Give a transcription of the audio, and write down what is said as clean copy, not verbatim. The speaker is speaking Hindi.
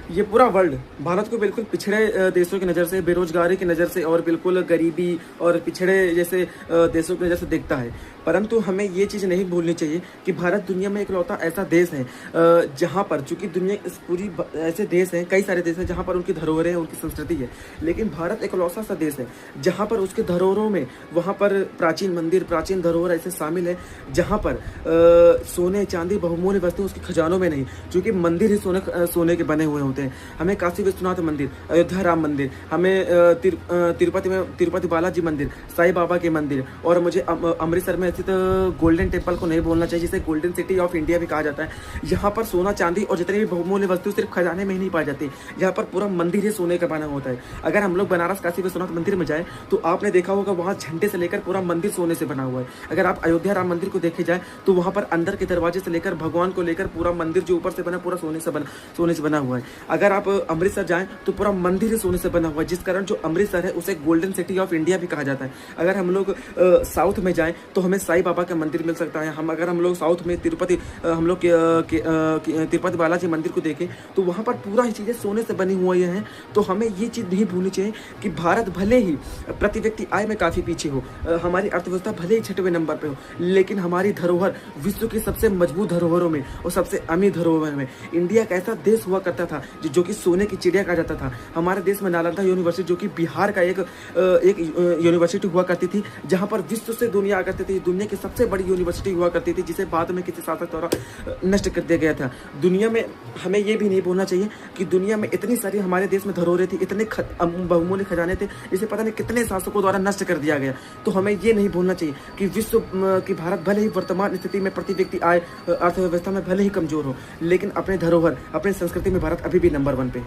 ये पूरा वर्ल्ड भारत को बिल्कुल पिछड़े देशों की नज़र से, बेरोजगारी की नज़र से और बिल्कुल गरीबी और पिछड़े जैसे देशों की नज़र से देखता है। परंतु हमें ये चीज़ नहीं भूलनी चाहिए कि भारत दुनिया में इकलौता ऐसा देश है जहाँ पर, चूंकि दुनिया इस पूरी ऐसे देश हैं, कई सारे देश हैं जहाँ पर उनकी धरोहरें हैं, उनकी संस्कृति है, लेकिन भारत इकलौता सा देश है जहाँ पर उसके धरोहरों में, वहाँ पर प्राचीन मंदिर, प्राचीन धरोहर ऐसे शामिल है जहाँ पर सोने चांदी बहुमूल्य वस्तु उसके खजानों में नहीं, क्योंकि मंदिर ही सोने के बने हुए होते हैं। हमें काशी विश्वनाथ मंदिर, अयोध्या राम मंदिर, हमें तिरुपति बालाजी मंदिर, साईं बाबा के मंदिर, और मुझे अमृतसर में स्थित गोल्डन टेम्पल को नहीं बोलना चाहिए, जिसे गोल्डन सिटी ऑफ इंडिया भी कहा जाता है। यहाँ पर सोना चांदी और जितनी भी बहुमूल्य वस्तु सिर्फ खजाने में ही नहीं पाई जाती, यहाँ पर पूरा मंदिर ही सोने का बना होता है। अगर हम लोग बनारस काशी विश्वनाथ मंदिर में जाए तो आपने देखा होगा वहाँ झंडे से लेकर पूरा मंदिर सोने से बना हुआ है। अगर आप अयोध्या राम मंदिर को देखे जाए तो वहाँ पर अंदर के दरवाजे से लेकर भगवान को लेकर पूरा मंदिर जो ऊपर से बना, पूरा सोने से बना हुआ है। अगर आप अमृतसर जाएं तो पूरा मंदिर ही सोने से बना हुआ है, जिस कारण जो अमृतसर है उसे गोल्डन सिटी ऑफ इंडिया भी कहा जाता है। अगर हम लोग साउथ में जाएं तो हमें साईं बाबा का मंदिर मिल सकता है। अगर हम लोग साउथ में तिरुपति बालाजी मंदिर को देखें तो वहाँ पर पूरा ही चीज़ें सोने से बनी हुई हैं। तो हमें ये चीज़ नहीं भूलनी चाहिए कि भारत भले ही प्रति व्यक्ति आय में काफ़ी पीछे हो, हमारी अर्थव्यवस्था भले ही 6वें नंबर पे हो, लेकिन हमारी धरोहर विश्व की सबसे मजबूत धरोहरों में और सबसे अमीर धरोहर में इंडिया का ऐसा देश हुआ करता था जो कि सोने की चिड़िया कहा जाता था। हमारे देश में नालंदा यूनिवर्सिटी, जो कि बिहार का एक यूनिवर्सिटी हुआ करती थी, जहाँ पर विश्व से दुनिया आ करती थी, दुनिया की सबसे बड़ी यूनिवर्सिटी हुआ करती थी, जिसे बाद में किसी शासक द्वारा नष्ट कर दिया गया था। दुनिया में हमें ये भी नहीं भूलना चाहिए कि दुनिया में इतनी सारी हमारे देश में धरोहरें थी, इतने बहुमूल्य खजाने थे, जिसे पता नहीं कितने शासकों द्वारा नष्ट कर दिया गया। तो हमें ये नहीं भूलना चाहिए कि भारत भले ही वर्तमान स्थिति में प्रति व्यक्ति आय, अर्थव्यवस्था में भले ही कमजोर हो, लेकिन अपने धरोहर, अपनी संस्कृति में भारत अभी भी नंबर 1 पे है।